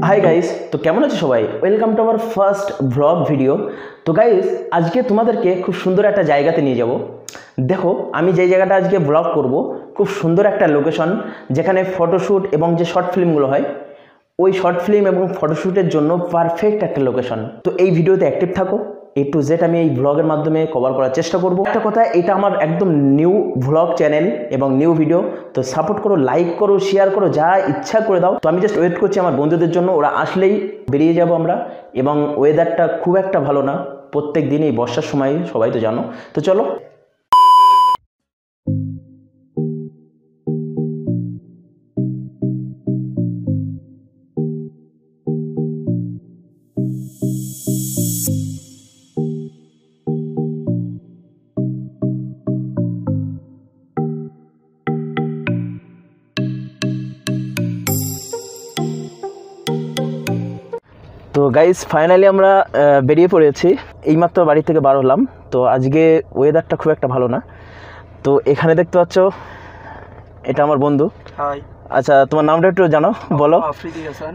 Hi guys, তো কেমন আছো সবাই? Welcome to our first blog video. তো গাইস, আজকে তোমাদেরকে খুব সুন্দর একটা জায়গাতে নিয়ে যাব। দেখো, আমি যে জায়গাটা আজকে ব্লগ করব খুব সুন্দর একটা লোকেশন, যেখানে ফটোশ্যুট এবং যে শর্ট ফিল্মগুলো হয় ওই শর্ট ফিল্ম এবং ফটোশ্যুটের জন্য পারফেক্ট একটা লোকেশন। তো এই ভিডিওতে অ্যাক্টিভ থাকো, A to Z আমি এই ব্লগের মাধ্যমে কভার করার চেষ্টা করব। একটা কথা, এটা আমার একদম নিউ ব্লগ চ্যানেল এবং নিউ ভিডিও, তো সাপোর্ট করো, লাইক করো, শেয়ার করো, যা ইচ্ছা করে দাও। তো আমি জাস্ট ওয়েট করছি আমার বন্ধুদের জন্য, ওরা আসলেই বেরিয়ে যাব আমরা। এবং ওয়েদারটা খুব একটা ভালো না, প্রত্যেক দিনই বর্ষার সময়, সবাই তো জানো। তো চলো। তো গাইস, ফাইনালি আমরা বেরিয়ে পড়েছি। এইমাত্র বাড়ি থেকে বার হলাম। তো আজকে ওয়েদারটা খুব একটা ভালো না। তো এখানে দেখতে পাচ্ছ, এটা আমার বন্ধু। হাই। আচ্ছা, তোমার নামটা একটু জানো, বলো। আফ্রিদি হাসান।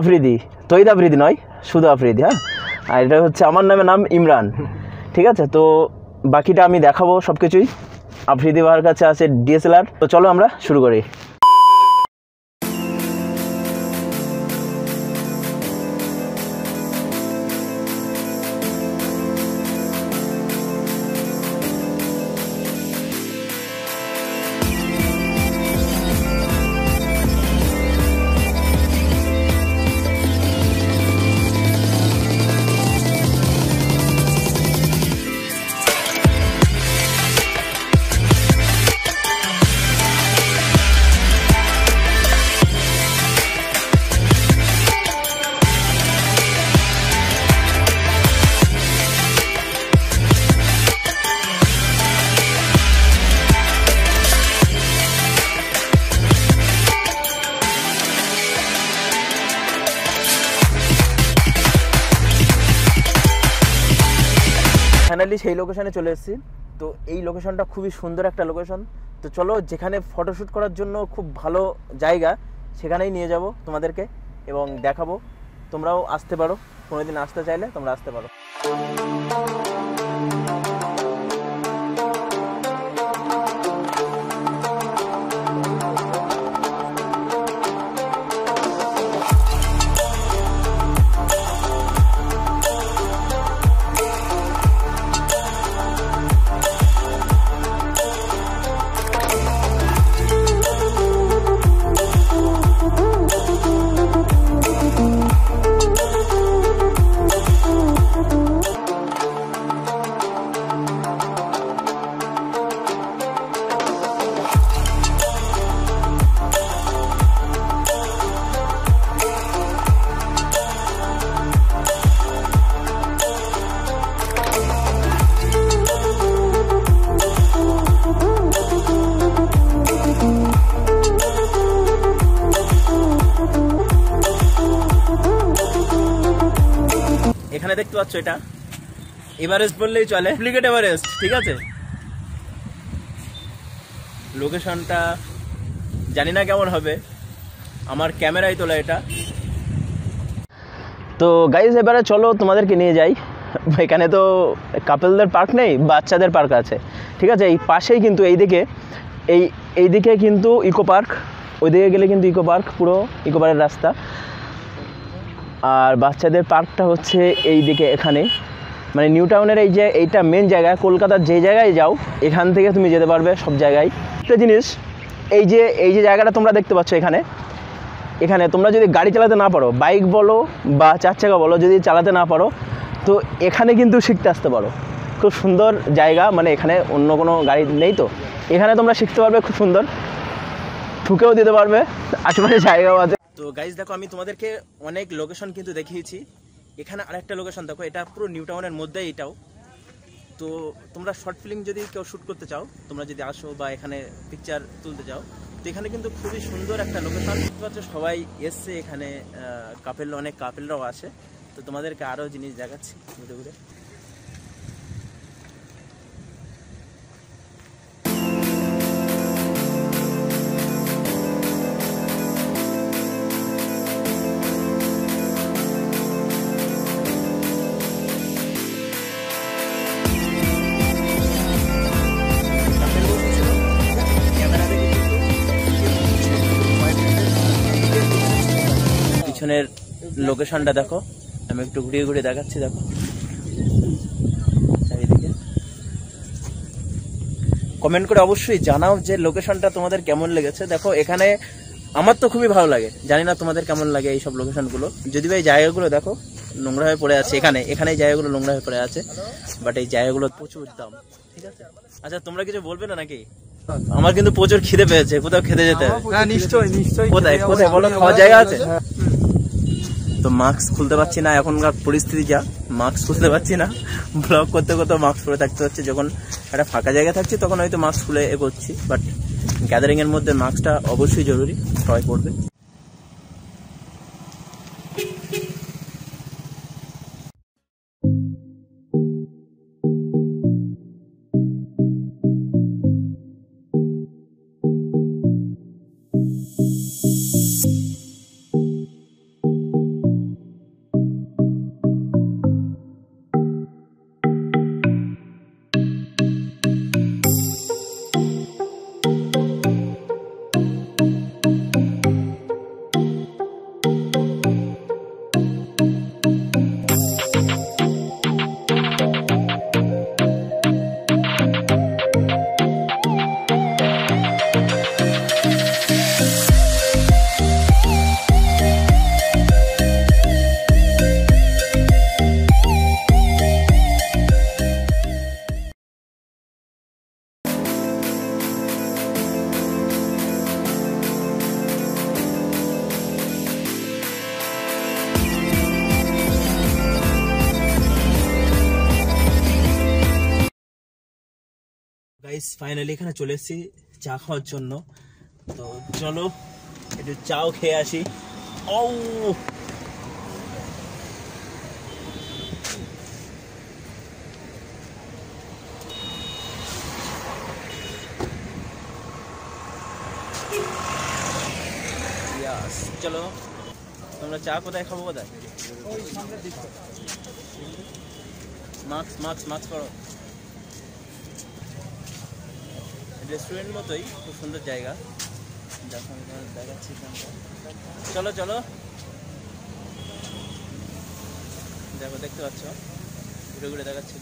আফ্রিদি, তৈদ আফ্রিদি নয়, শুধু আফ্রিদি। হ্যাঁ, আর এটা হচ্ছে আমার নাম ইমরান। ঠিক আছে, তো বাকিটা আমি দেখাবো সব কিছুই। আফ্রিদি ভাইয়ের কাছে আছে DSLR। তো চলো আমরা শুরু করি। ফাইনালি সেই লোকেশনে চলে এসেছি। তো এই লোকেশনটা খুবই সুন্দর একটা লোকেশন। তো চলো, যেখানে ফটোশ্যুট করার জন্য খুব ভালো জায়গা, সেখানেই নিয়ে যাব তোমাদেরকে এবং দেখাবো। তোমরাও আসতে পারো, কোনোদিন আসতে চাইলে তোমরা আসতে পারো। এখানে দেখতে পাচ্ছ, এটা এভারেস্ট বললেই চলে, ডুপ্লিকেট এভারেস্ট। ঠিক আছে, লোকেশনটা জানি না কেমন হবে, আমার ক্যামেরায় তোলা এটা। তো গাইজ, এবারে চলো তোমাদেরকে নিয়ে যাই। এখানে তো কাপলদের পার্ক নেই, বাচ্চাদের পার্ক আছে। ঠিক আছে, এই পাশেই কিন্তু এইদিকে কিন্তু ইকো পার্ক, ওইদিকে গেলে কিন্তু ইকো পার্ক, পুরো ইকো পার্কের রাস্তা। আর বাচ্চাদের পার্কটা হচ্ছে এই দিকে, এখানে মানে নিউ টাউনের এইটা মেন জায়গা। কলকাতার যে জায়গায় যাও, এখান থেকে তুমি যেতে পারবে সব জায়গায়। একটা জিনিস, এই যে জায়গাটা তোমরা দেখতে পাচ্ছ, এখানে তোমরা যদি গাড়ি চালাতে না পারো, বাইক বলো বা 4 চাকা বলো, যদি চালাতে না পারো, তো এখানে কিন্তু শিখতে আসতে পারো। খুব সুন্দর জায়গা, মানে এখানে অন্য কোনো গাড়ি নেই, তো এখানে তোমরা শিখতে পারবে খুব সুন্দর, ঠুকেও দিতে পারবে, আশেপাশে জায়গাও আছে। তো গাইজ দেখো, আমি তোমাদেরকে অনেক লোকেশন কিন্তু দেখিয়েছি। এখানে আরেকটা লোকেশন দেখো, এটা পুরো নিউ টাউনের মধ্যে এটাও। তো তোমরা শর্ট ফিল্ম যদি কেউ শ্যুট করতে চাও, তোমরা যদি আসো বা এখানে পিকচার তুলতে চাও, তো এখানে কিন্তু খুবই সুন্দর একটা লোকেশন। দেখতে পাচ্ছ সবাই এসছে এখানে, অনেক কাপেলরাও আসে। তো তোমাদেরকে আরও জিনিস দেখাচ্ছি ঘুরে ঘুরে। পিছনের লোকেশনটা দেখো, আমি একটু ঘুরিয়ে ঘুরিয়ে দেখাচ্ছি। দেখো চারিদিকে, কমেন্ট করে অবশ্যই জানাও যে লোকেশনটা তোমাদের কেমন লেগেছে। দেখো এখানে আমার তো খুবই ভালো লাগে, জানি না তোমাদের কেমন লাগে এইসব লোকেশনগুলো। যদি ভাই জায়গাগুলো দেখো নোংরা হয়ে পড়ে আছে, এখানে এই জায়গাগুলো নোংরা হয়ে পড়ে আছে, বাট এই জায়গাগুলো প্রচুর দাম। ঠিক আছে, আচ্ছা তোমরা কিছু বলবে না নাকি? আমার কিন্তু প্রচুর খিদে পেয়েছে, কোথাও খেতে যেতে হবে। কোথায় কোথায় বলো, খাওয়ার জায়গা আছে? তো মাস্ক খুলতে পারছি না, এখনকার পরিস্থিতি যা, মাস্ক খুলতে পারছি না। ব্লগ করতে করতে মাস্ক পরে থাকতে হচ্ছে। যখন একটা ফাঁকা জায়গা থাকছে তখন হয়তো মাস্ক খুলে করছি, বাট গ্যাদারিং এর মধ্যে মাস্কটা অবশ্যই জরুরি, সবাই পড়বে। গাইস ফাইনালি এখানে চলে এসেছি চা খাওয়ার জন্য। তো চলো একটু চাও খেয়ে আসি। ও চলো, তোমরা চা কোথায় খাবো? কোথায়? মাস্ক করো। রেস্টুরেন্ট মতোই, খুব সুন্দর জায়গা, যখন দেখাচ্ছি। চলো চলো, দেখো দেখতে পাচ্ছ, ঘুরে ঘুরে দেখাচ্ছি।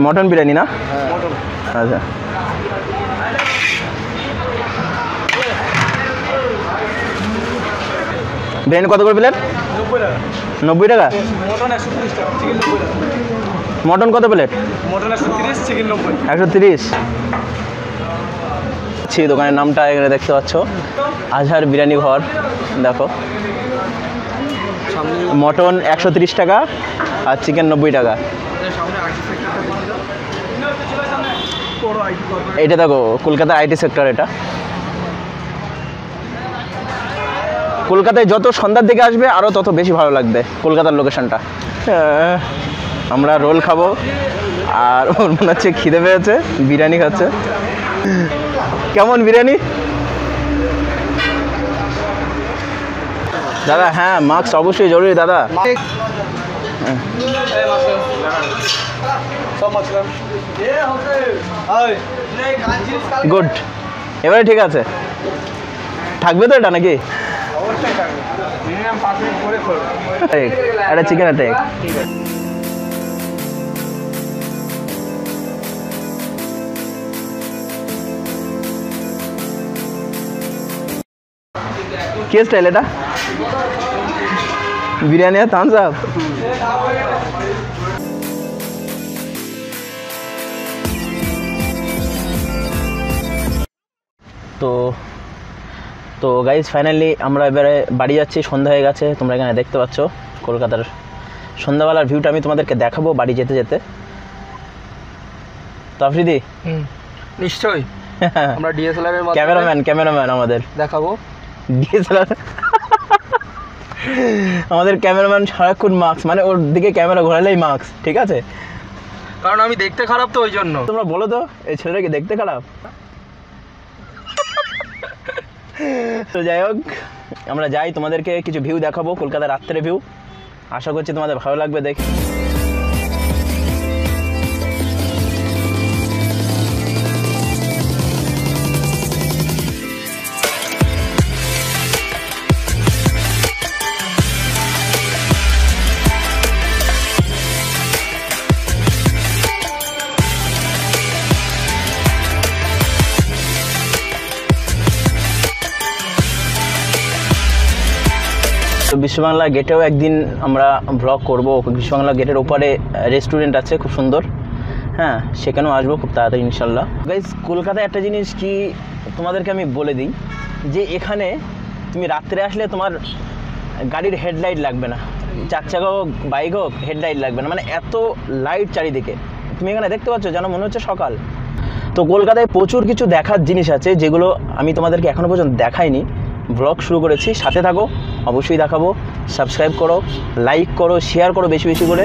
মটন বিরিয়ানি না? আচ্ছা বিরিয়ানি কত করে প্লেট? 90 টাকা। মটন কত প্লেট? 130। দোকানের নামটা এখানে দেখতে পাচ্ছ, আজহার বিরিয়ানি ঘর। দেখো মটন 130 টাকা আর চিকেন 90 টাকা। এটা দেখো কলকাতা আইটি সেক্টর। এটা কলকাতায় যত সন্ধ্যার দিকে আসবে আরও তত বেশি ভালো লাগবে কলকাতার লোকেশনটা। আমরা রোল খাবো আর ওর মনে হচ্ছে খিদে পেয়েছে, বিরিয়ানি খাচ্ছে। কেমন বিরিয়ানি দাদা? হ্যাঁ মাস্ক অবশ্যই জরুরি দাদা। গুড, এবারে ঠিক আছে। থাকবে তো এটা নাকি? এটা চিকেন অ্যাটাক। কি স্টাইল এটা? বিরিয়ানি আর থামস আপ। তো তো গাইজ ফাইনালি আমরা এবারে বাড়ি যাচ্ছি, সন্ধ্যা হয়ে গেছে। তোমরা এখানে দেখতে পাচ্ছ কলকাতার সন্ধ্যাবেলার ভিউটা আমি তোমাদেরকে দেখাবো বাড়ি যেতে যেতে। তো আফ্রিদি নিশ্চয়ই আমরা ডিএসএলআর এর ক্যামেরাম্যান আমাদের দেখাবো। ডিএসএলআর আমাদের ক্যামেরাম্যান সারাক্ষণ মাস্ক, মানে ওর দিকে ক্যামেরা ঘোরালেই মাস্ক, ঠিক আছে? কারণ আমি দেখতে খারাপ, তো ওই জন্য। তোমরা বলো তো এই ছেলেটাকে দেখতে খারাপ? তো যাই হোক, আমরা যাই, তোমাদেরকে কিছু ভিউ দেখাবো, কলকাতার রাত্রের ভিউ। আশা করছি তোমাদের ভালো লাগবে দেখে। তো বিশ্ববাংলা গেটেও একদিন আমরা ব্লগ করব। বিশ্ববাংলা গেটের ওপারে রেস্টুরেন্ট আছে খুব সুন্দর, হ্যাঁ, সেখানেও আসবো খুব তাড়াতাড়ি ইনশাল্লাহ। গাইজ কলকাতায় একটা জিনিস কি তোমাদেরকে আমি বলে দিই, যে এখানে তুমি রাত্রে আসলে তোমার গাড়ির হেডলাইট লাগবে না, 4 চাকা হোক বাইক হোক, হেডলাইট লাগবে না, মানে এত লাইট চারিদিকে। তুমি এখানে দেখতে পাচ্ছ যেন মনে হচ্ছে সকাল। তো কলকাতায় প্রচুর কিছু দেখার জিনিস আছে যেগুলো আমি তোমাদেরকে এখনও পর্যন্ত দেখাইনি। ব্লগ শুরু করেছি, সাথে থাকো, অবশ্যই দেখাবো। সাবস্ক্রাইব করো, লাইক করো, শেয়ার করো বেশি বেশি করে।